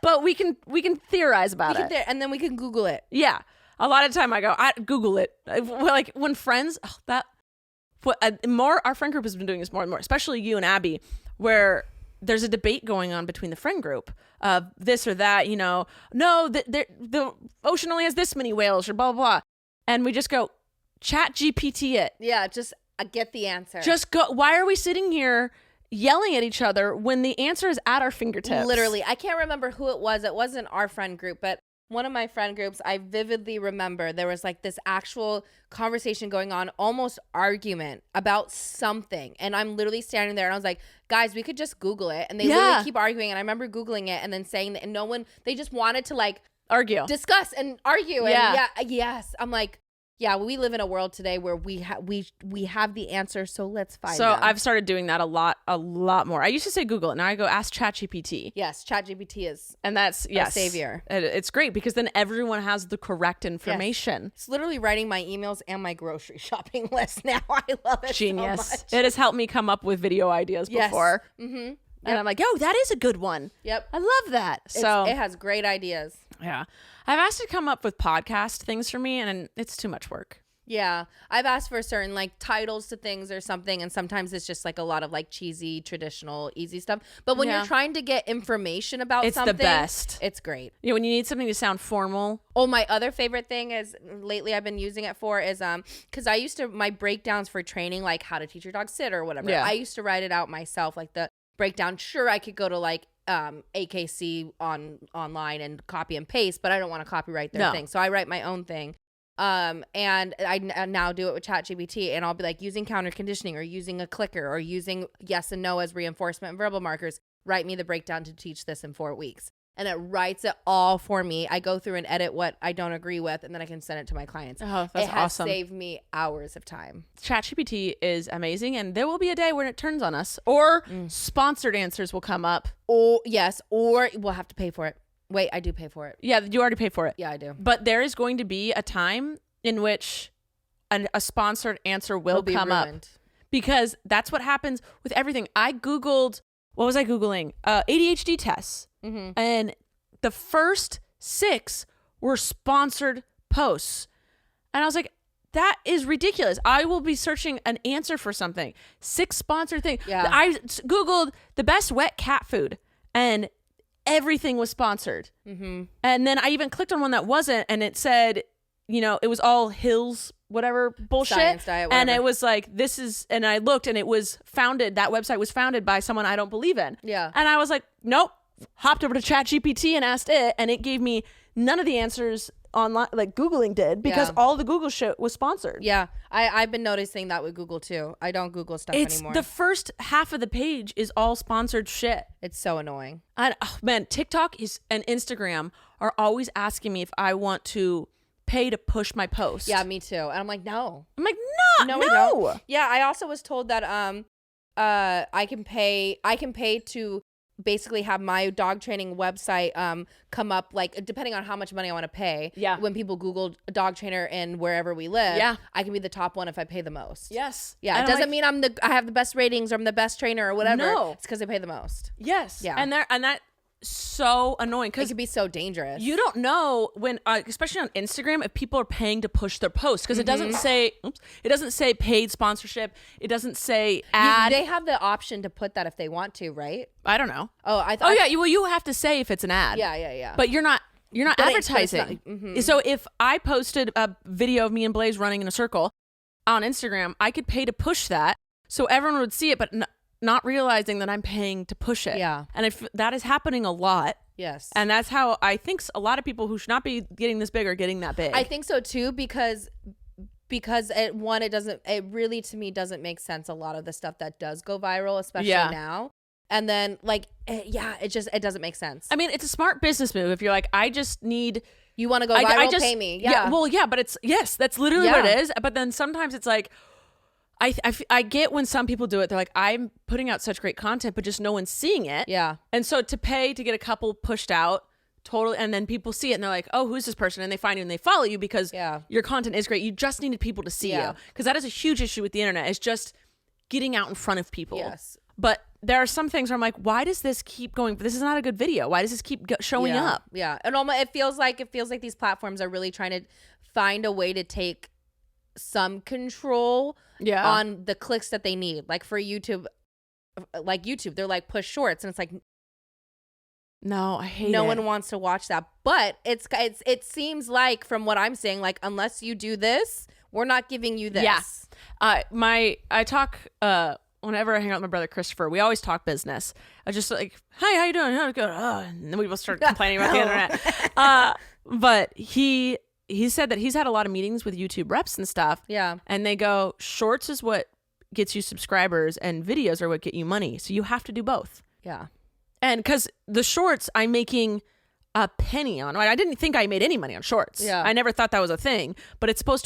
but we can theorize about it. And then we can Google it. Yeah. A lot of time I go, I Google it. Like when friends, our friend group has been doing this more and more, especially you and Abby, where there's a debate going on between the friend group of this or that, no, the ocean only has this many whales or blah, blah, blah. And we just go, chat GPT it. Yeah, just get the answer. Just go. Why are we sitting here yelling at each other when the answer is at our fingertips? Literally. I can't remember who it was. It wasn't our friend group, but one of my friend groups, I vividly remember there was like this actual conversation going on, almost argument about something. And I'm literally standing there and I was like, guys, we could just Google it. And they literally keep arguing. And I remember Googling it and then saying that, and they just wanted to like discuss and argue. And yes. I'm like, yeah, we live in a world today where we have the answer, so let's find them. I've started doing that a lot more. I used to say Google it. Now I go ask ChatGPT. Yes, ChatGPT is and that's a savior. It's great because then everyone has the correct information. Yes. It's literally writing my emails and my grocery shopping list now. I love it. Genius. So much. It has helped me come up with video ideas before. Mm-hmm. Yep. And I'm like, yo, that is a good one. Yep. I love that. It has great ideas. Yeah. I've asked it to come up with podcast things for me, and it's too much work. Yeah, I've asked for certain like titles to things or something, and sometimes it's just like a lot of like cheesy, traditional, easy stuff. But when you're trying to get information about something, it's the best. It's great. Yeah, when you need something to sound formal. Oh, my other favorite thing is lately I've been using it for is because I used to my breakdowns for training, like how to teach your dog sit or whatever. Yeah. I used to write it out myself, like the breakdown. Sure, I could go to like AKC online and copy and paste, but I don't want to copyright their thing, so I write my own thing. And I now do it with ChatGPT, and I'll be like using counter conditioning or using a clicker or using yes and no as reinforcement and verbal markers. Write me the breakdown to teach this in 4 weeks. And it writes it all for me. I go through and edit what I don't agree with, and then I can send it to my clients. Oh, that's it has awesome. saved me hours of time. ChatGPT is amazing, and there will be a day when it turns on us, or sponsored answers will come up. Oh, yes, or we'll have to pay for it. Wait, I do pay for it. Yeah, you already pay for it. Yeah, I do. But there is going to be a time in which a sponsored answer will come up, because that's what happens with everything. I Googled, what was I Googling? ADHD tests. And the first 6 were sponsored posts. And I was like, that is ridiculous. I will be searching an answer for something. 6 sponsored things. Yeah. I Googled the best wet cat food, and everything was sponsored. And then I even clicked on one that wasn't, and it said, you know, it was all Hills, whatever bullshit. Science diet, whatever. And it was like, this is, and I looked, and it was founded, that website was founded by someone I don't believe in. Yeah. And I was like, nope. Hopped over to ChatGPT and asked it, and it gave me none of the answers online, like Googling did, because all the Google shit was sponsored. Yeah, I've been noticing that with Google too. I don't Google stuff anymore. The first half of the page is all sponsored shit. It's so annoying. Man, TikTok and Instagram are always asking me if I want to pay to push my post. Yeah, me too. And I'm like, no. I'm like, no. We don't. Yeah, I also was told that I can pay to basically have my dog training website come up, like depending on how much money I want to pay. Yeah. When people Google a dog trainer in wherever we live, yeah, I can be the top one if I pay the most. Yes. Yeah. And it doesn't mean I have the best ratings or I'm the best trainer or whatever. No. It's because I pay the most. Yes. Yeah. And that so annoying, because it could be so dangerous. You don't know when, especially on Instagram, if people are paying to push their posts, because it doesn't say paid sponsorship. It doesn't say ad. They have the option to put that if they want to, right? I don't know. Oh, I thought. Oh yeah, you have to say if it's an ad. Yeah. But you're not But advertising. not, So if I posted a video of me and Blaze running in a circle on Instagram, I could pay to push that, so everyone would see it, but not realizing that I'm paying to push it. Yeah. And if that is happening a lot. Yes. And that's how I think a lot of people who should not be getting this big are getting that big. I think so too, because it really to me doesn't make sense, a lot of the stuff that does go viral, especially now. And then it doesn't make sense. I mean, it's a smart business move. If you're like, I just need, you want to go viral, pay me. Yeah. Well, yeah, but that's literally what it is. But then sometimes it's like, I get when some people do it. They're like, I'm putting out such great content, but just no one's seeing it. Yeah. And so to pay to get a couple pushed out, totally, and then people see it and they're like, oh, who's this person? And they find you and they follow you because your content is great. You just needed people to see you. Because that is a huge issue with the internet. It's just getting out in front of people. Yes. But there are some things where I'm like, why does this keep going? This is not a good video. Why does this keep showing up? Yeah. And it feels like these platforms are really trying to find a way to take some control on the clicks that they need. Like for YouTube, they're like, push shorts, and it's like, no, I hate it. No one wants to watch that. But it seems like, from what I'm saying, like, unless you do this, we're not giving you this. Yeah. I talk whenever I hang out with my brother Christopher, we always talk business. I just like, hey, how you doing? How's it going? And then we both start complaining about the internet. But he said that he's had a lot of meetings with YouTube reps and stuff. Yeah. And they go, shorts is what gets you subscribers and videos are what get you money. So you have to do both. Yeah. And because the shorts, I'm making a penny on. I didn't think I made any money on shorts. Yeah. I never thought that was a thing. But it's supposed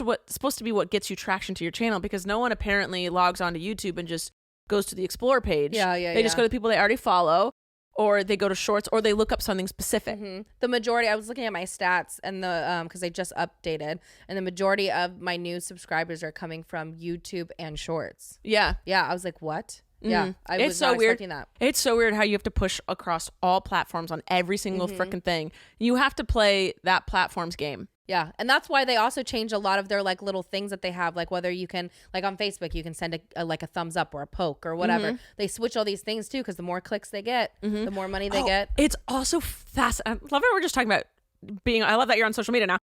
to be what gets you traction to your channel, because no one apparently logs onto YouTube and just goes to the Explore page. They just go to the people they already follow, or they go to shorts, or they look up something specific. Mm-hmm. The majority, I was looking at my stats, and because I just updated, and the majority of my new subscribers are coming from YouTube and shorts. Yeah. Yeah. I was like, what? Yeah, I was not expecting that. It's so weird how you have to push across all platforms on every single freaking thing. You have to play that platform's game. Yeah. And that's why they also change a lot of their like little things that they have, like whether you can, like on Facebook, you can send like a thumbs up or a poke or whatever. They switch all these things too, because the more clicks they get, the more money they get. It's also fast. I love it. We're just talking about I love that you're on social media now,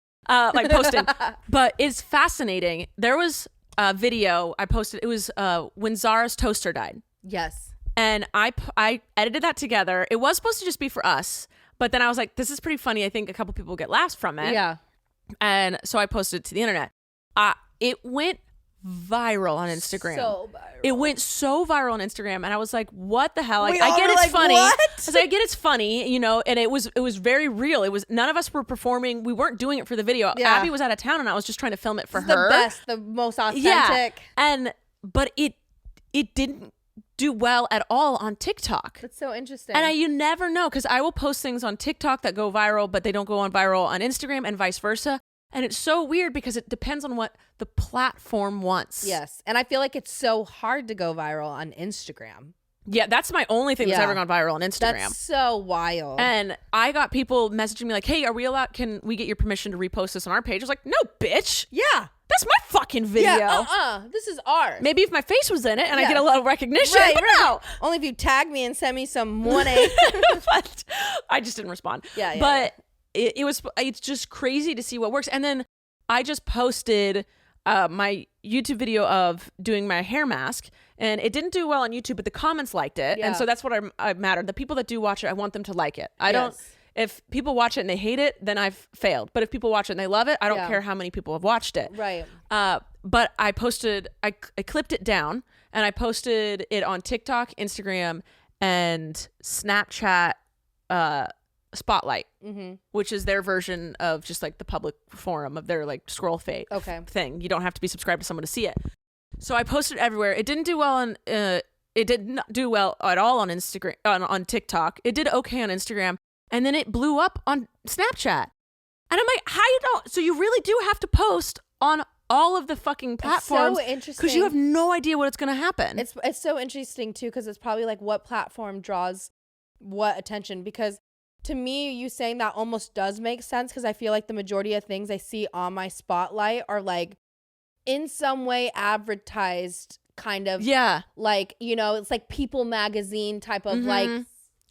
like posting, but it's fascinating. There was a video I posted. It was when Zara's toaster died. Yes. And I edited that together. It was supposed to just be for us, but then I was like, this is pretty funny. I think a couple people get laughs from it. Yeah. And so I posted it to the internet. It went viral on Instagram. So viral. It went so viral on Instagram, and I was like, "What the hell?" Like, We I all get were it's like, funny. what? I was like, I get it's funny, you know. And it was very real. It was none of us were performing. We weren't doing it for the video. Yeah. Abby was out of town, and I was just trying to film it for It's her. the best, the most authentic. Yeah. But it didn't do well at all on TikTok. That's so interesting. And you never know, because I will post things on TikTok that go viral, but they don't go on viral on Instagram, and vice versa. And it's so weird because it depends on what the platform wants. Yes. And I feel like it's so hard to go viral on Instagram. Yeah, that's my only thing that's ever gone viral on Instagram. That's so wild. And I got people messaging me like, hey, are we allowed, can we get your permission to repost this on our page? I was like, no, bitch. Yeah. That's my fucking video. Yeah, this is ours. Maybe if my face was in it and I get a little recognition. Right, but no. Only if you tag me and send me some money. But I just didn't respond. Yeah. But it's just crazy to see what works. And then I just posted my YouTube video of doing my hair mask, and it didn't do well on YouTube, but the comments liked it. Yeah. And so that's what I mattered. The people that do watch it, I want them to like it. I don't, if people watch it and they hate it, then I've failed. But if people watch it and they love it, I don't care how many people have watched it. Right. But I clipped it down, and I posted it on TikTok, Instagram, and Snapchat Spotlight, which is their version of just like the public forum of their like scroll fade thing. You don't have to be subscribed to someone to see it. So I posted it everywhere. It didn't do well on it did not do well at all on Instagram, on TikTok. It did okay on Instagram, and then it blew up on Snapchat. And I'm like, how you don't? So you really do have to post on all of the fucking platforms. It's so interesting because you have no idea what's going to happen. It's so interesting too, because it's probably like what platform draws what attention. Because to me, you saying that almost does make sense, because I feel like the majority of things I see on my Spotlight are like in some way advertised, kind of like, you know, it's like People magazine type of like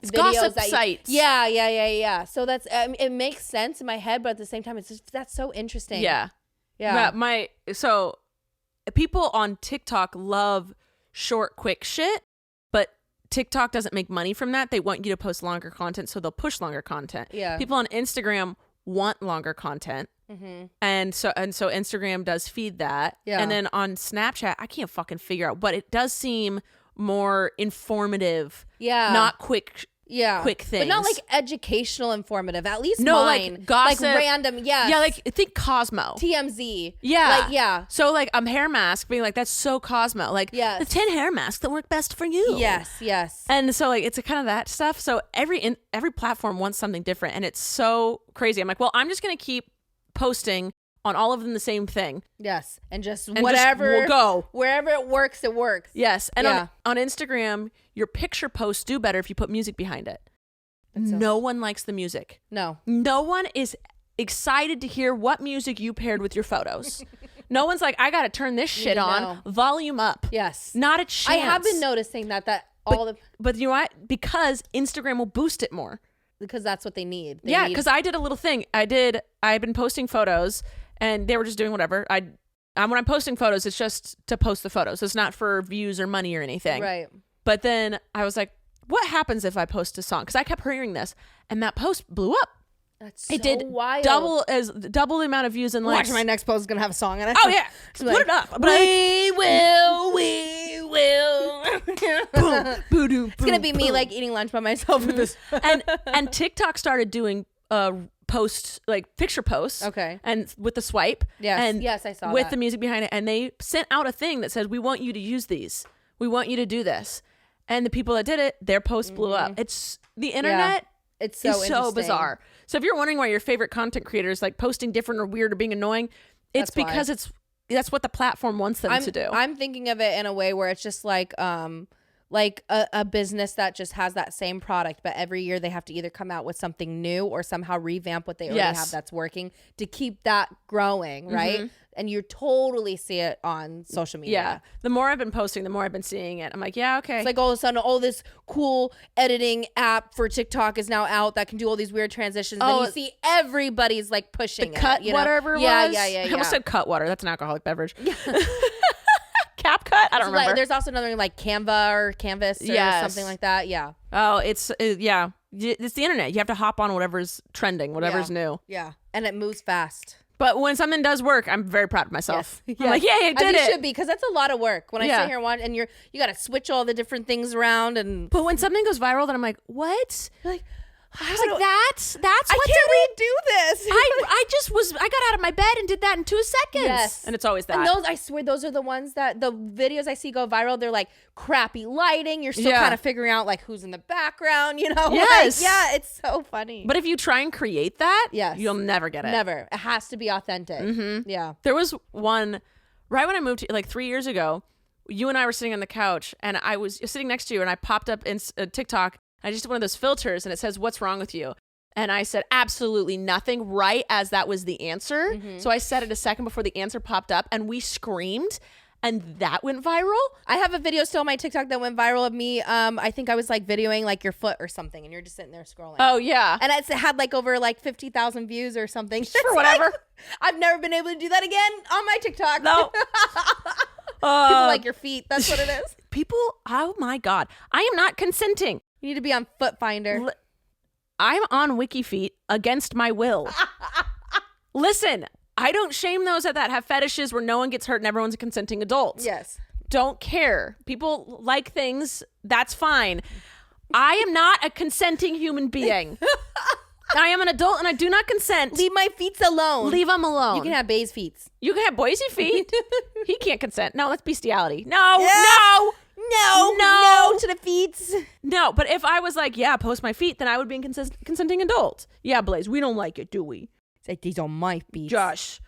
it's videos gossip sites. Yeah. So that's it makes sense in my head, but at the same time, it's just, that's so interesting. Yeah. So people on TikTok love short, quick shit, but TikTok doesn't make money from that. They want you to post longer content, so they'll push longer content. Yeah. People on Instagram want longer content. And so Instagram does feed that. Yeah. And then on Snapchat, I can't fucking figure out, but it does seem more informative. Yeah. Not quick things. But not like educational informative. At least mine. Like gossip. Like random, Yeah, like think Cosmo. TMZ. Yeah. Like, So like hair mask being like, that's so Cosmo. Like the 10 hair masks that work best for you. Yes. And so like it's a kind of that stuff. So every platform wants something different, and it's so crazy. I'm like, well, I'm just going to keep posting on all of them the same thing. Yes. And whatever. We'll go. Wherever it works, it works. Yes. And on Instagram, your picture posts do better if you put music behind it. No one likes the music. No one is excited to hear what music you paired with your photos. No one's like, I got to turn this shit on. Volume up. Yes. Not a chance. I have been noticing that But you know what? Because Instagram will boost it more. Because that's what they need. Because I did a little thing. I've been posting photos, and they were just doing whatever. When I'm posting photos, it's just to post the photos. It's not for views or money or anything. Right. But then I was like, what happens if I post a song? Because I kept hearing this, and that post blew up. That's so wild. Double the amount of views and likes. Watch, my next post is gonna have a song in it. Oh yeah, put it up. We will. It's gonna be me like eating lunch by myself with this. and TikTok started doing posts, like picture posts. Okay. And with the swipe. Yes, I saw with the music behind it, and they sent out a thing that says, we want you to use these. We want you to do this. And the people that did it, their post blew up. It's the internet. It's so bizarre. So if you're wondering why your favorite content creator is like posting different or weird or being annoying, it's because that's what the platform wants them to do. I'm thinking of it in a way where it's just like like a business that just has that same product, but every year they have to either come out with something new or somehow revamp what they already have that's working to keep that growing, right? And you totally see it on social media. Yeah. The more I've been posting, the more I've been seeing it. I'm like, yeah, okay. It's like all of a sudden, all this cool editing app for TikTok is now out that can do all these weird transitions. And then you see everybody's like pushing the cut it. Whatever it was. I almost said cut water. That's an alcoholic beverage. Cap cut? I don't remember. Like, there's also another like Canva or Canvas or something like that. Yeah. Oh, it's the internet. You have to hop on whatever's trending, whatever's new. Yeah. And it moves fast. But when something does work, I'm very proud of myself. Yes. I'm like, yeah, I did it. You should be, because that's a lot of work. When I sit here and watch, and you got to switch all the different things around. But when something goes viral, then I'm like, what? Like, I was like, that's I what can't redo this. I got out of my bed and did that in 2 seconds. Yes. And it's always that. And those, I swear, those are the ones that the videos I see go viral. They're like crappy lighting. You're still kind of figuring out like who's in the background, you know? Yes. Like, yeah, it's so funny. But if you try and create that, you'll never get it. Never. It has to be authentic. Mm-hmm. Yeah. There was one right when I moved to, like 3 years ago, you and I were sitting on the couch and I was sitting next to you and I popped up in TikTok. I just did one of those filters and it says, "What's wrong with you?" And I said, absolutely nothing, right as that was the answer. Mm-hmm. So I said it a second before the answer popped up and we screamed and that went viral. I have a video still on my TikTok that went viral of me. I think I was like videoing like your foot or something and you're just sitting there scrolling. Oh, yeah. And it had like over like 50,000 views or something. For whatever. Like, I've never been able to do that again on my TikTok. No. People like your feet. That's what it is. People, oh my God. I am not consenting. You need to be on Foot Finder. I'm on WikiFeet against my will. Listen, I don't shame those that have fetishes where no one gets hurt and everyone's a consenting adult. Yes. Don't care. People like things. That's fine. I am not a consenting human being. I am an adult and I do not consent. Leave my feet alone. Leave them alone. You can have Bay's feet. You can have Boise feet. He can't consent. No, that's bestiality. No. No to the feet. No, but if I was like, yeah, post my feet, then I would be a consenting adult. Yeah, Blaze, we don't like it, do we? It's like, these are my feet. Josh.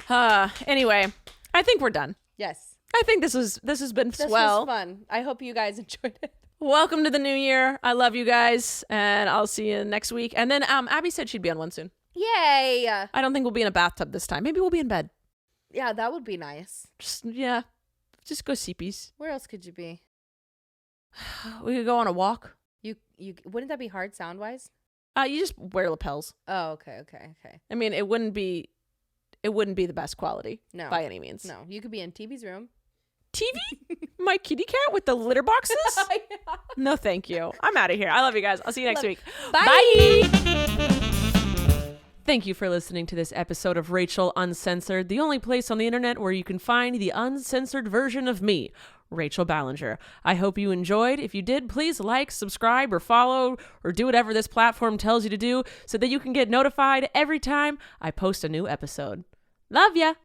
Anyway, I think we're done. Yes. I think this has been swell. This was fun. I hope you guys enjoyed it. Welcome to the new year. I love you guys, and I'll see you next week. And then Abby said she'd be on one soon. Yay. I don't think we'll be in a bathtub this time. Maybe we'll be in bed. Yeah, that would be nice. Just go seepies. Where else could you be? We could go on a walk. You wouldn't that be hard sound wise? You just wear lapels. Oh, okay. I mean, it wouldn't be the best quality. No. By any means. No. You could be in TV's room. TV? My kitty cat with the litter boxes? Yeah. No, thank you. I'm out of here. I love you guys. I'll see you next week. Bye. Thank you for listening to this episode of Rachel Uncensored, the only place on the internet where you can find the uncensored version of me, Rachel Ballinger. I hope you enjoyed. If you did, please like, subscribe, or follow, or do whatever this platform tells you to do so that you can get notified every time I post a new episode. Love ya!